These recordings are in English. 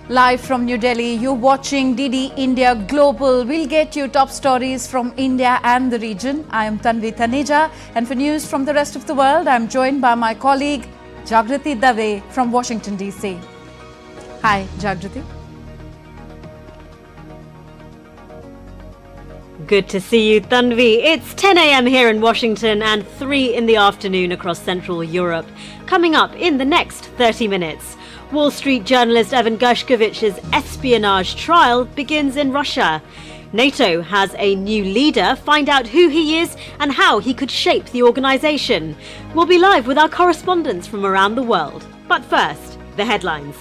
Live from New Delhi, you're watching DD India Global. We'll get you top stories from India and the region. I am Tanvi Taneja, and for news from the rest of the world, I'm joined by my colleague Jagrati Dave from Washington, D.C. Hi, Jagrati. Good to see you, Tanvi. It's 10 a.m. here in Washington and 3 in the afternoon across Central Europe. Coming up in the next 30 minutes, Wall Street journalist Evan Gershkovich's espionage trial begins in Russia. NATO has a new leader. Find out who he is and how he could shape the organisation. We'll be live with our correspondents from around the world. But first, the headlines.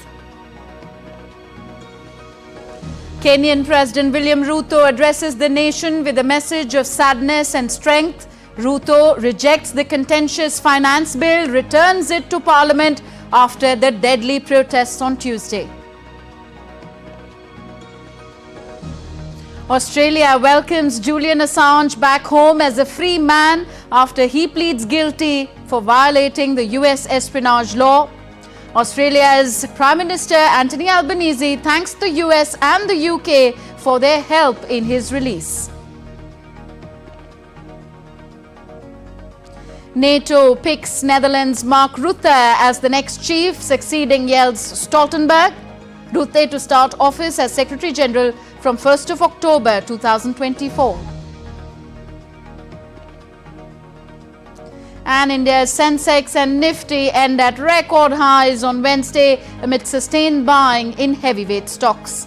Kenyan President William Ruto addresses the nation with a message of sadness and strength. Ruto rejects the contentious finance bill, returns it to Parliament after the deadly protests on Tuesday. Australia welcomes Julian Assange back home as a free man after he pleads guilty for violating the US espionage law. Australia's Prime Minister Anthony Albanese thanks the US and the UK for their help in his release. NATO picks Netherlands' Mark Rutte as the next chief, succeeding Jens Stoltenberg. Rutte to start office as Secretary General from 1st of October 2024. And India's Sensex and Nifty end at record highs on Wednesday amid sustained buying in heavyweight stocks.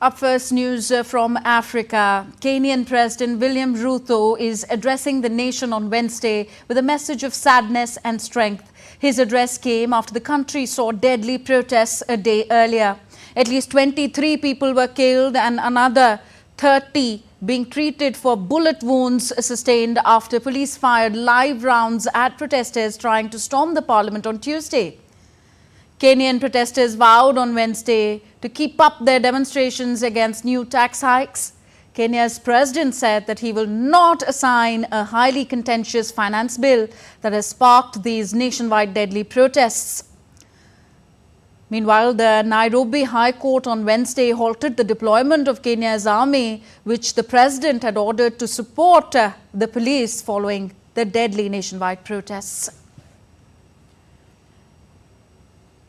Up first, news from Africa. Kenyan President William Ruto is addressing the nation on Wednesday with a message of sadness and strength. His address came after the country saw deadly protests a day earlier. At least 23 people were killed and another 30 being treated for bullet wounds sustained after police fired live rounds at protesters trying to storm the parliament on Tuesday. Kenyan protesters vowed on Wednesday to keep up their demonstrations against new tax hikes. Kenya's president said that he will not sign a highly contentious finance bill that has sparked these nationwide deadly protests. Meanwhile, the Nairobi High Court on Wednesday halted the deployment of Kenya's army, which the president had ordered to support the police following the deadly nationwide protests.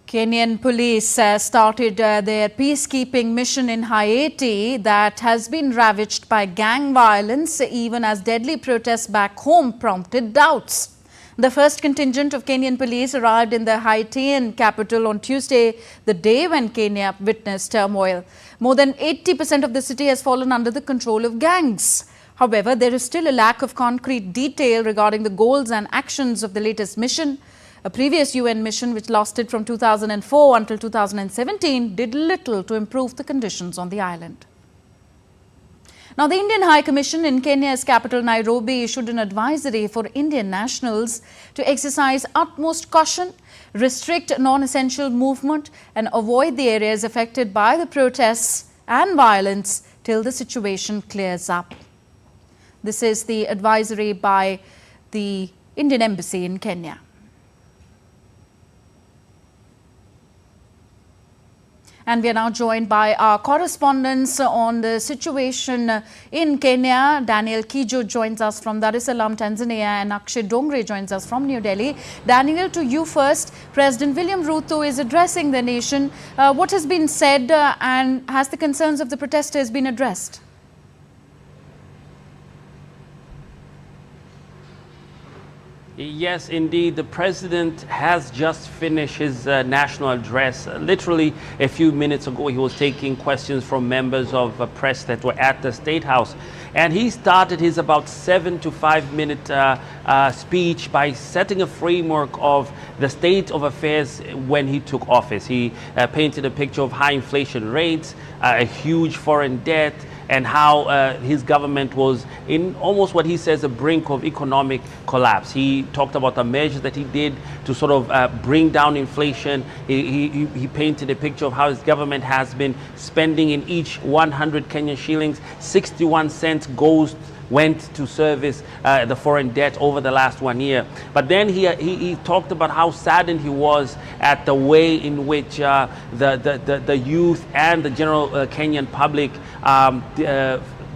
Kenyan police started their peacekeeping mission in Haiti that has been ravaged by gang violence, even as deadly protests back home prompted doubts. The first contingent of Kenyan police arrived in the Haitian capital on Tuesday, the day when Kenya witnessed turmoil. More than 80% of the city has fallen under the control of gangs. However, there is still a lack of concrete detail regarding the goals and actions of the latest mission. A previous UN mission, which lasted from 2004 until 2017, did little to improve the conditions on the island. Now, the Indian High Commission in Kenya's capital, Nairobi, issued an advisory for Indian nationals to exercise utmost caution, restrict non-essential movement, and avoid the areas affected by the protests and violence till the situation clears up. This is the advisory by the Indian Embassy in Kenya. And we are now joined by our correspondents on the situation in Kenya. Daniel Kijo joins us from Dar es Salaam, Tanzania, and Akshay Dongre joins us from New Delhi. Daniel, to you first. President William Ruto is addressing the nation. What has been said and has the concerns of the protesters been addressed? Yes, indeed. The president has just finished his national address. Literally a few minutes ago, he was taking questions from members of press that were at the State House. And he started his about 7 to 5 minute speech by setting a framework of the state of affairs when he took office. He painted a picture of high inflation rates, a huge foreign debt, and how his government was in almost what he says the brink of economic collapse. He talked about the measures that he did to sort of bring down inflation. He painted a picture of how his government has been spending in each 100 Kenyan shillings, 61 cents went to service the foreign debt over the last 1 year. But then he talked about how saddened he was at the way in which the youth and the general Kenyan public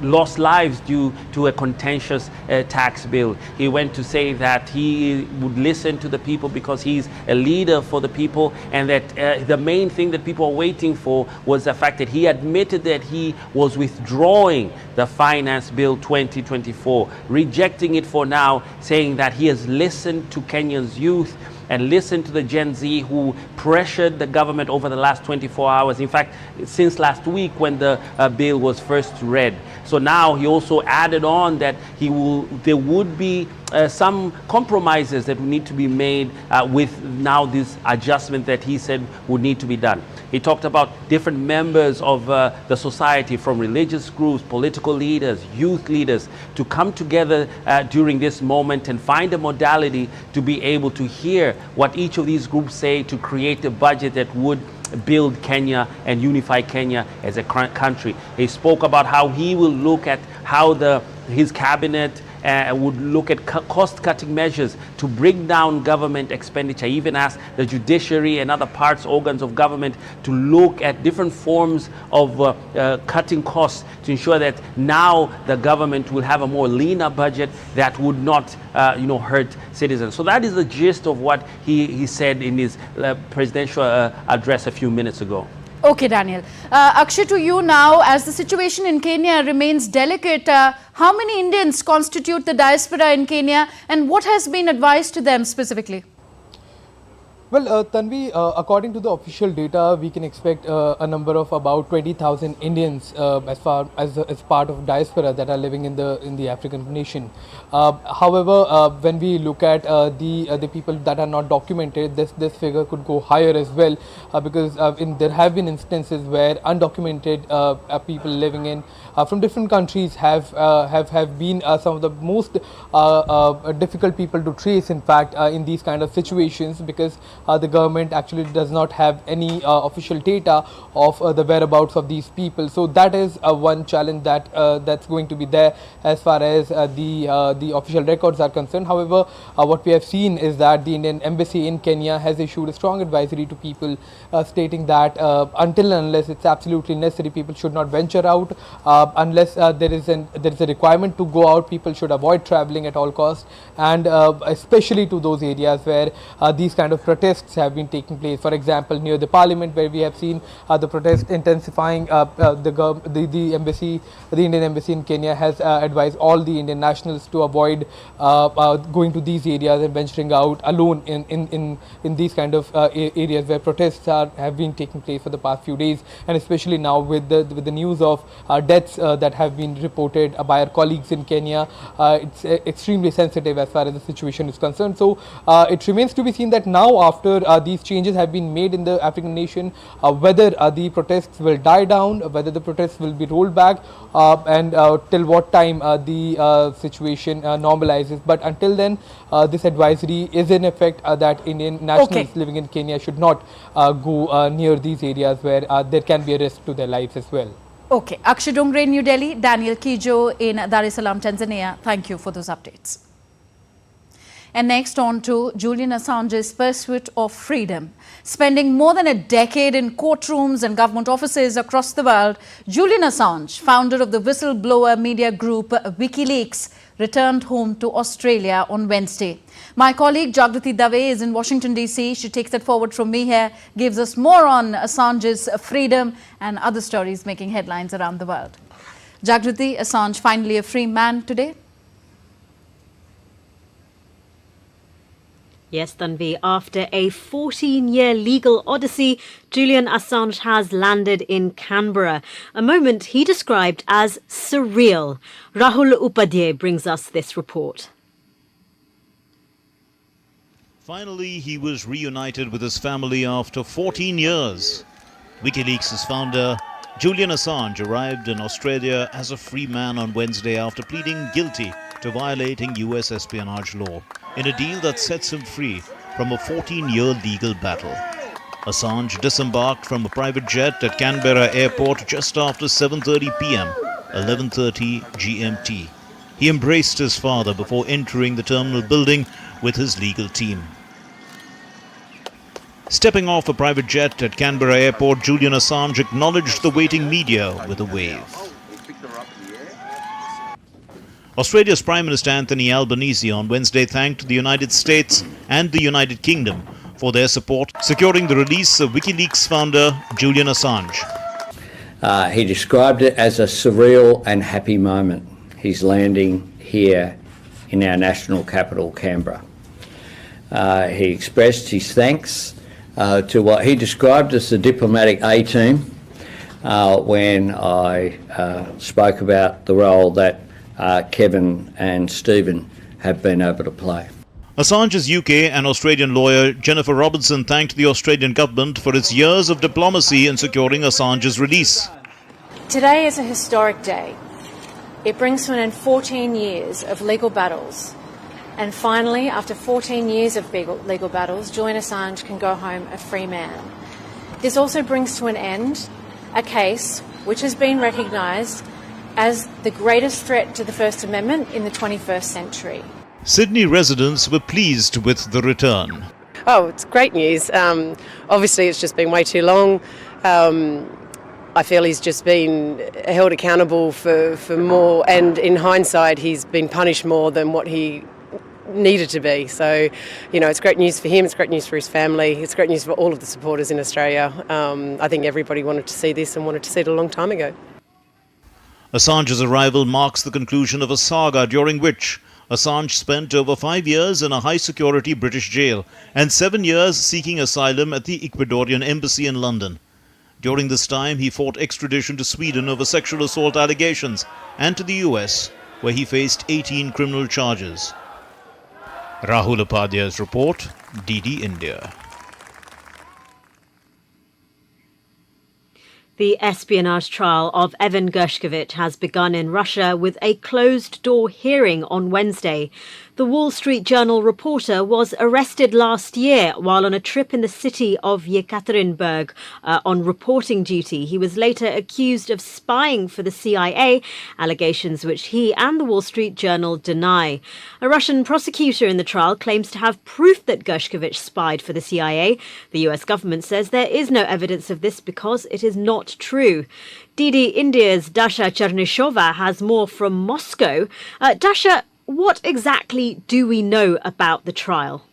lost lives due to a contentious tax bill. He went to say that he would listen to the people because he's a leader for the people, and that the main thing that people are waiting for was the fact that he admitted that he was withdrawing the Finance Bill 2024, rejecting it for now, saying that he has listened to Kenyan's youth and listened to the Gen Z who pressured the government over the last 24 hours. In fact, since last week when the bill was first read. So now he also added on that there would be some compromises that would need to be made with now this adjustment that he said would need to be done. He talked about different members of the society, from religious groups, political leaders, youth leaders, to come together during this moment and find a modality to be able to hear what each of these groups say to create a budget that would build Kenya and unify Kenya as a country. He spoke about how he will look at how his cabinet would look at cost-cutting measures to bring down government expenditure. He even asked the judiciary and other organs of government to look at different forms of cutting costs to ensure that now the government will have a more leaner budget that would not hurt citizens. So that is the gist of what he said in his presidential address a few minutes ago. Okay, Daniel. Akshay, to you now, as the situation in Kenya remains delicate, how many Indians constitute the diaspora in Kenya, and what has been advised to them specifically? Well, Tanvi, according to the official data, we can expect a number of about 20,000 Indians as part of diaspora that are living in the African nation. However, when we look at the people that are not documented, this figure could go higher as well, because there have been instances where undocumented people living in from different countries have been some of the most difficult people to trace, in fact, in these kind of situations, because the government actually does not have any official data of the whereabouts of these people. So that is one challenge that's going to be there as far as the official records are concerned. However, what we have seen is that the Indian Embassy in Kenya has issued a strong advisory to people stating that until and unless it's absolutely necessary, people should not venture out. Unless there is a requirement to go out, people should avoid traveling at all costs, and especially to those areas where these kind of protests have been taking place. For example, near the parliament, where we have seen the protest intensifying, the Indian Embassy in Kenya has advised all the Indian nationals to avoid going to these areas and venturing out alone in these kind of areas where protests have been taking place for the past few days, and especially now with the news of deaths that have been reported by our colleagues in Kenya. It's extremely sensitive as far as the situation is concerned. So it remains to be seen that now, after these changes have been made in the African nation, whether the protests will die down, whether the protests will be rolled back, and till what time the situation normalizes. But until then, this advisory is in effect that Indian nationals living in Kenya should not go near these areas where there can be a risk to their lives as well. Okay. Akshay Dongre in New Delhi, Daniel Kijo in Dar es Salaam, Tanzania. Thank you for those updates. And next, on to Julian Assange's pursuit of freedom. Spending more than a decade in courtrooms and government offices across the world, Julian Assange, founder of the whistleblower media group WikiLeaks, returned home to Australia on Wednesday. My colleague Jagriti Dave is in Washington, D.C. She takes it forward from me here, gives us more on Assange's freedom and other stories making headlines around the world. Jagriti, Assange finally a free man today? Yes, Tanvi, after a 14-year legal odyssey, Julian Assange has landed in Canberra, a moment he described as surreal. Rahul Upadhyay brings us this report. Finally, he was reunited with his family after 14 years. WikiLeaks' founder Julian Assange arrived in Australia as a free man on Wednesday after pleading guilty to violating US espionage law in a deal that sets him free from a 14-year legal battle. Assange disembarked from a private jet at Canberra Airport just after 7:30 p.m, 11:30 GMT. He embraced his father before entering the terminal building with his legal team. Stepping off a private jet at Canberra Airport, Julian Assange acknowledged the waiting media with a wave. Australia's Prime Minister Anthony Albanese on Wednesday thanked the United States and the United Kingdom for their support, securing the release of WikiLeaks founder Julian Assange. He described it as a surreal and happy moment. He's landing here in our national capital, Canberra. He expressed his thanks to what he described as the diplomatic A-team when I spoke about the role that Kevin and Stephen have been able to play. Assange's UK and Australian lawyer Jennifer Robinson thanked the Australian government for its years of diplomacy in securing Assange's release. Today is a historic day. It brings to an end 14 years of legal battles. And finally, after 14 years of legal battles, Julian Assange can go home a free man. This also brings to an end a case which has been recognised as the greatest threat to the First Amendment in the 21st century. Sydney residents were pleased with the return. Oh, it's great news. Obviously, it's just been way too long. I feel he's just been held accountable for more, and in hindsight, he's been punished more than what he needed to be. So, you know, it's great news for him, it's great news for his family, it's great news for all of the supporters in Australia. I think everybody wanted to see this and wanted to see it a long time ago. Assange's arrival marks the conclusion of a saga during which Assange spent over 5 years in a high-security British jail and 7 years seeking asylum at the Ecuadorian embassy in London. During this time, he fought extradition to Sweden over sexual assault allegations and to the US, where he faced 18 criminal charges. Rahul Upadhyay's report, DD India. The espionage trial of Evan Gershkovich has begun in Russia with a closed-door hearing on Wednesday. The Wall Street Journal reporter was arrested last year while on a trip in the city of Yekaterinburg on reporting duty. He was later accused of spying for the CIA, allegations which he and the Wall Street Journal deny. A Russian prosecutor in the trial claims to have proof that Gershkovich spied for the CIA. The US government says there is no evidence of this because it is not true. DD India's Dasha Chernyshova has more from Moscow. Dasha, what exactly do we know about the trial?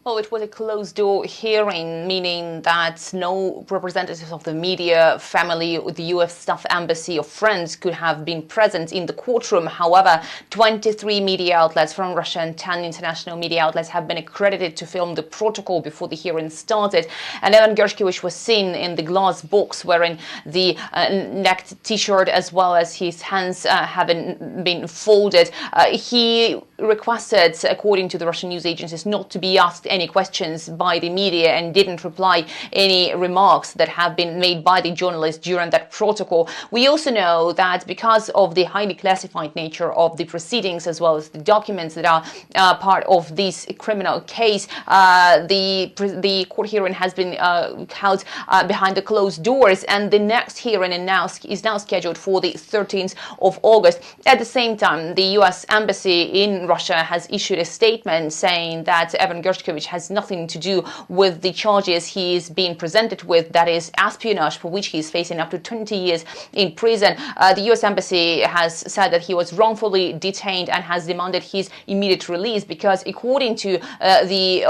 Well, it was a closed-door hearing, meaning that no representatives of the media, family, or the U.S. staff embassy or friends could have been present in the courtroom. However, 23 media outlets from Russia and 10 international media outlets have been accredited to film the protocol before the hearing started. And Evan Gershkovich was seen in the glass box wearing the necked T-shirt as well as his hands having been folded. He requested, according to the Russian news agencies, not to be asked any questions by the media and didn't reply any remarks that have been made by the journalists during that protocol. We also know that because of the highly classified nature of the proceedings as well as the documents that are part of this criminal case, the court hearing has been held behind the closed doors, and the next hearing is now scheduled for the 13th of August. At the same time, the US Embassy in Russia has issued a statement saying that Evan Gershkovich has nothing to do with the charges he is being presented with, that is espionage, for which he is facing up to 20 years in prison. The US Embassy has said that he was wrongfully detained and has demanded his immediate release because, according to the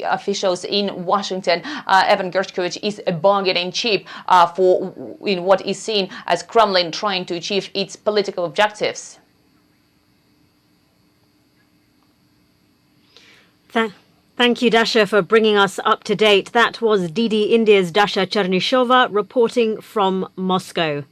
officials in Washington, Evan Gershkovich is a bargaining chip in what is seen as Kremlin trying to achieve its political objectives. Thank you, Dasha, for bringing us up to date. That was DD India's Dasha Chernyshova reporting from Moscow.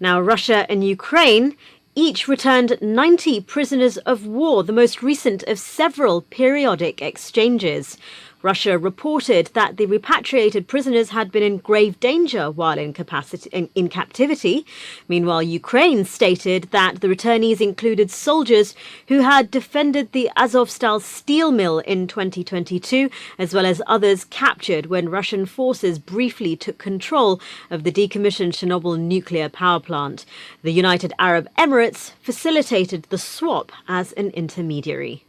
Now, Russia and Ukraine each returned 90 prisoners of war, the most recent of several periodic exchanges. Russia reported that the repatriated prisoners had been in grave danger while in captivity. Meanwhile, Ukraine stated that the returnees included soldiers who had defended the Azovstal steel mill in 2022, as well as others captured when Russian forces briefly took control of the decommissioned Chernobyl nuclear power plant. The United Arab Emirates facilitated the swap as an intermediary.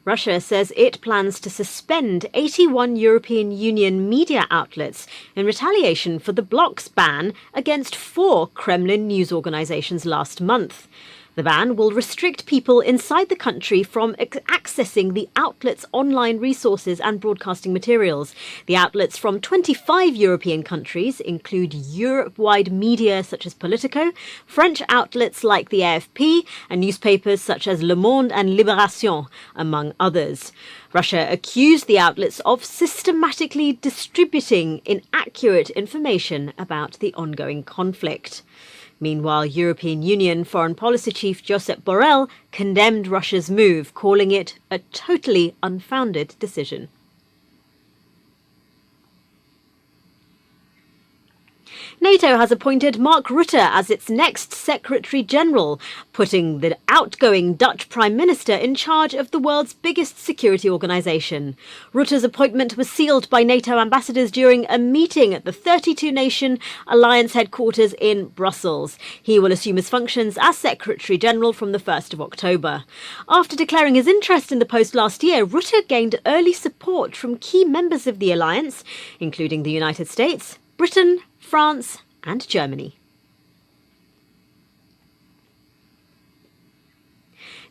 Russia says it plans to suspend 81 European Union media outlets in retaliation for the bloc's ban against 4 Kremlin news organizations last month. The ban will restrict people inside the country from accessing the outlet's online resources and broadcasting materials. The outlets from 25 European countries include Europe-wide media such as Politico, French outlets like the AFP, and newspapers such as Le Monde and Libération, among others. Russia accused the outlets of systematically distributing inaccurate information about the ongoing conflict. Meanwhile, European Union Foreign Policy Chief Josep Borrell condemned Russia's move, calling it a totally unfounded decision. NATO has appointed Mark Rutte as its next Secretary-General, putting the outgoing Dutch Prime Minister in charge of the world's biggest security organisation. Rutte's appointment was sealed by NATO ambassadors during a meeting at the 32-nation alliance headquarters in Brussels. He will assume his functions as Secretary-General from the 1st of October. After declaring his interest in the post last year, Rutte gained early support from key members of the alliance, including the United States, Britain, France and Germany.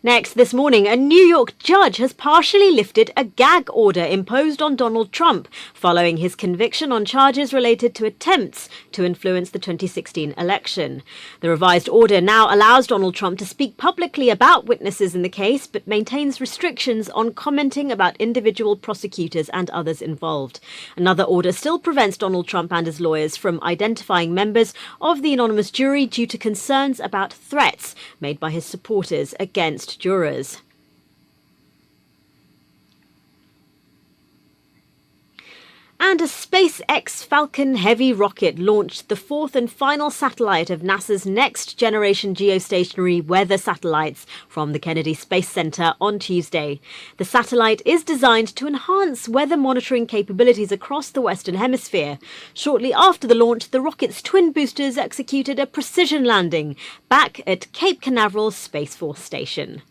Next, this morning, a New York judge has partially lifted a gag order imposed on Donald Trump following his conviction on charges related to attempts to influence the 2016 election. The revised order now allows Donald Trump to speak publicly about witnesses in the case, but maintains restrictions on commenting about individual prosecutors and others involved. Another order still prevents Donald Trump and his lawyers from identifying members of the anonymous jury due to concerns about threats made by his supporters against jurors. And a SpaceX Falcon Heavy rocket launched the 4th and final satellite of NASA's next-generation geostationary weather satellites from the Kennedy Space Center on Tuesday. The satellite is designed to enhance weather monitoring capabilities across the Western Hemisphere. Shortly after the launch, the rocket's twin boosters executed a precision landing back at Cape Canaveral Space Force Station.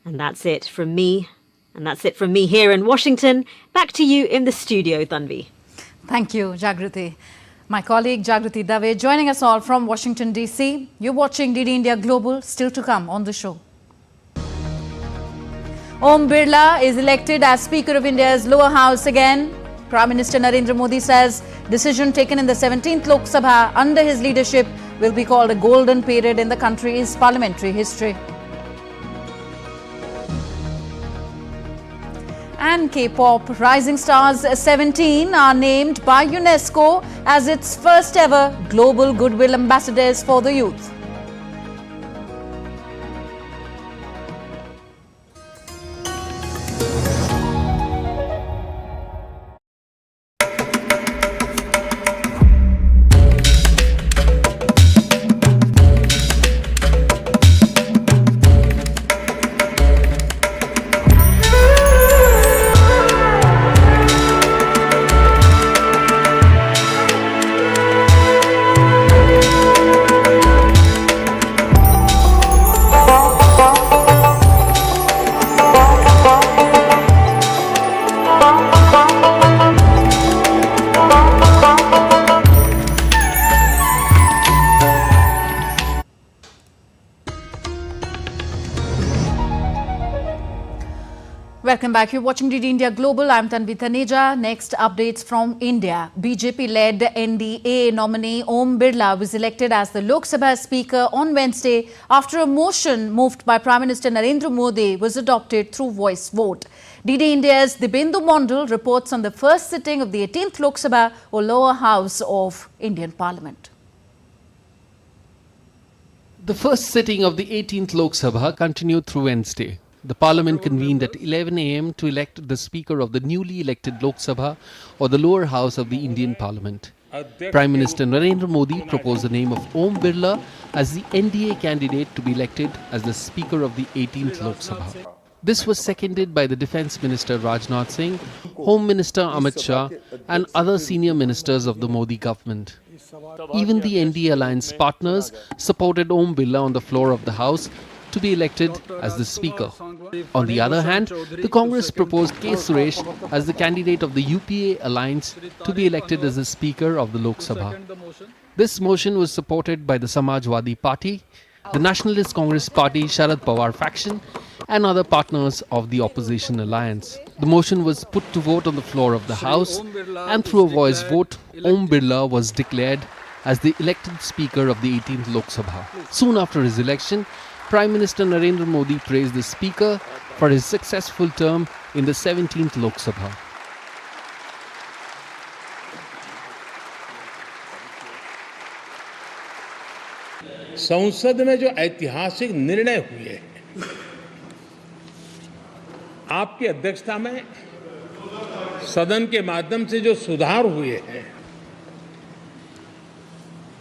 And that's it from me. And that's it from me here in Washington. Back to you in the studio, Tanvi. Thank you, Jagriti. My colleague Jagriti Dave joining us all from Washington, D.C. You're watching DD India Global, still to come on the show. Om Birla is elected as Speaker of India's lower house again. Prime Minister Narendra Modi says decision taken in the 17th Lok Sabha under his leadership will be called a golden period in the country's parliamentary history. And K-pop rising stars 17 are named by UNESCO as its first ever global Goodwill ambassadors for the youth. Welcome back. You're watching DD India Global. I'm Tanvi Taneja. Next updates from India. BJP-led NDA nominee Om Birla was elected as the Lok Sabha Speaker on Wednesday after a motion moved by Prime Minister Narendra Modi was adopted through voice vote. DD India's Dibyendu Mondal reports on the first sitting of the 18th Lok Sabha or lower house of Indian Parliament. The first sitting of the 18th Lok Sabha continued through Wednesday. The Parliament convened at 11 a.m. to elect the Speaker of the newly elected Lok Sabha, or the lower house of the Indian Parliament. Prime Minister Narendra Modi proposed the name of Om Birla as the NDA candidate to be elected as the Speaker of the 18th Lok Sabha. This was seconded by the Defence Minister Rajnath Singh, Home Minister Amit Shah and other senior ministers of the Modi government. Even the NDA alliance partners supported Om Birla on the floor of the House to be elected as the Speaker. On the other hand, the Congress proposed K. Suresh as the candidate of the UPA alliance to be elected as the Speaker of the Lok Sabha. This motion was supported by the Samajwadi Party, the Nationalist Congress Party Sharad Pawar faction and other partners of the opposition alliance. The motion was put to vote on the floor of the House, and through a voice vote, Om Birla was declared as the elected Speaker of the 18th Lok Sabha. Soon after his election, Prime Minister Narendra Modi praised the Speaker for his successful term in the 17th Lok Sabha. संसद में जो ऐतिहासिक निर्णय हुए हैं, आपकी अध्यक्षता में सदन के माध्यम से जो सुधार हुए हैं,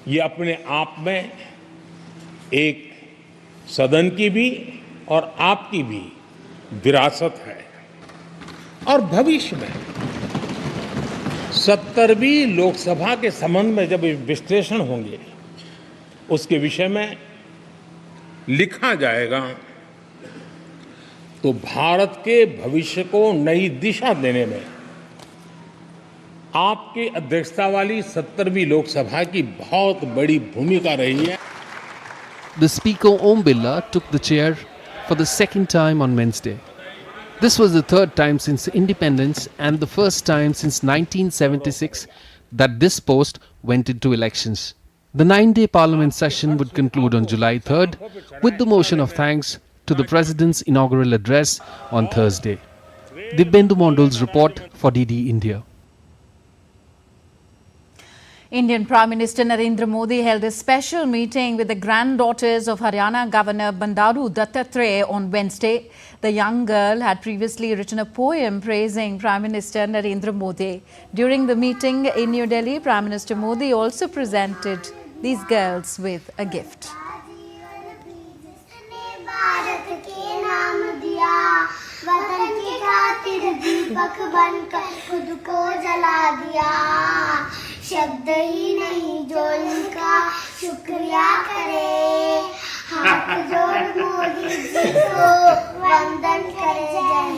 ये अपने आप में एक सदन की भी और आपकी भी विरासत है। और भविष्य में 70वीं लोकसभा के संबंध में जब विश्लेषण होंगे, उसके विषय में लिखा जाएगा तो भारत के भविष्य को नई दिशा देने में आपकी अध्यक्षता वाली 70वीं लोकसभा की बहुत बड़ी भूमिका रही है। The Speaker Om Birla took the chair for the second time on Wednesday. This was the third time since independence and the first time since 1976 that this post went into elections. The 9-day Parliament session would conclude on July 3rd with the motion of thanks to the President's inaugural address on Thursday. Dibyendu Mondol's report for DD India. Indian Prime Minister Narendra Modi held a special meeting with the granddaughters of Haryana Governor Bandaru Dattatreya on Wednesday. The young girl had previously written a poem praising Prime Minister Narendra Modi. During the meeting in New Delhi, Prime Minister Modi also presented these girls with a gift. शब्द ही नहीं जो इनका शुक्रिया करे, हाथ जोड़ मोदी जी को वंदन करे जय।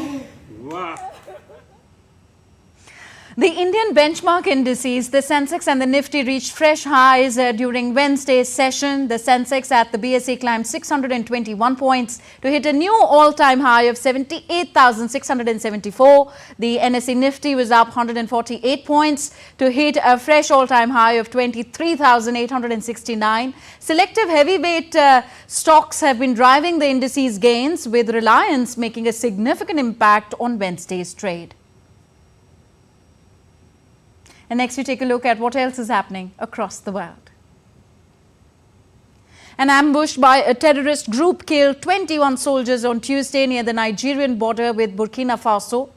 The Indian benchmark indices, the Sensex and the Nifty reached fresh highs during Wednesday's session. The Sensex at the BSE climbed 621 points to hit a new all-time high of 78,674. The NSE Nifty was up 148 points to hit a fresh all-time high of 23,869. Selective heavyweight stocks have been driving the indices gains, with Reliance making a significant impact on Wednesday's trade. And next we take a look at what else is happening across the world. An ambush by a terrorist group killed 21 soldiers on Tuesday near the Nigerian border with Burkina Faso.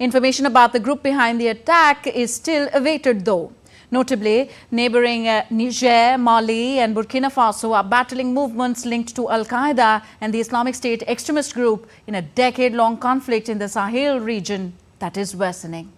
Information about the group behind the attack is still awaited though. Notably, neighboring Niger, Mali and Burkina Faso are battling movements linked to Al-Qaeda and the Islamic State extremist group in a decade-long conflict in the Sahel region that is worsening.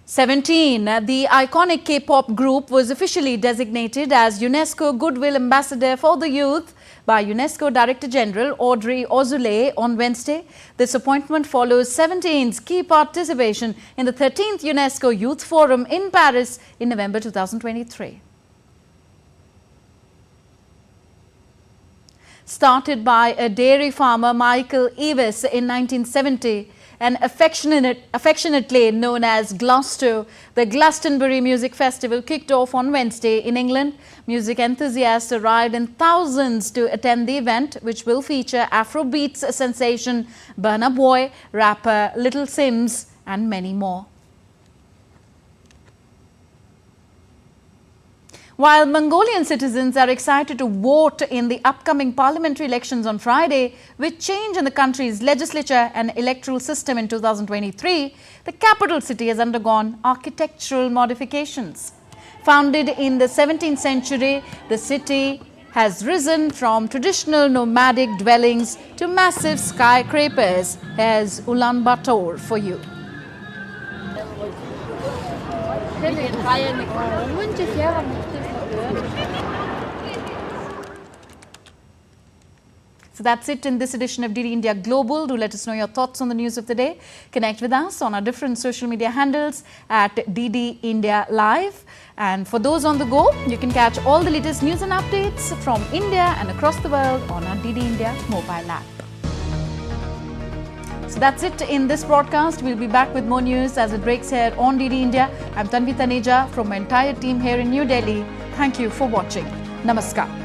17. The iconic K-pop group was officially designated as UNESCO Goodwill Ambassador for the Youth by UNESCO Director General Audrey Azoulay on Wednesday. This appointment follows 17's key participation in the 13th UNESCO Youth Forum in Paris in November 2023. Started by a dairy farmer, Michael Eves, in 1970, and affectionately known as Glasgow, the Glastonbury Music Festival kicked off on Wednesday in England. Music enthusiasts arrived in thousands to attend the event, which will feature Afrobeats sensation Burna Boy, rapper Little Simz, and many more. While Mongolian citizens are excited to vote in the upcoming parliamentary elections on Friday, with change in the country's legislature and electoral system in 2023, the capital city has undergone architectural modifications. Founded in the 17th century, the city has risen from traditional nomadic dwellings to massive skyscrapers. Here's Ulaanbaatar for you. So that's it in this edition of DD India Global. Do let us know your thoughts on the news of the day. Connect with us on our different social media handles at DD India Live. And for those on the go, you can catch all the latest news and updates from India and across the world on our DD India mobile app. So that's it in this broadcast. We'll be back with more news as it breaks here on DD India. I'm Tanvi Taneja from my entire team here in New Delhi. Thank you for watching. Namaskar.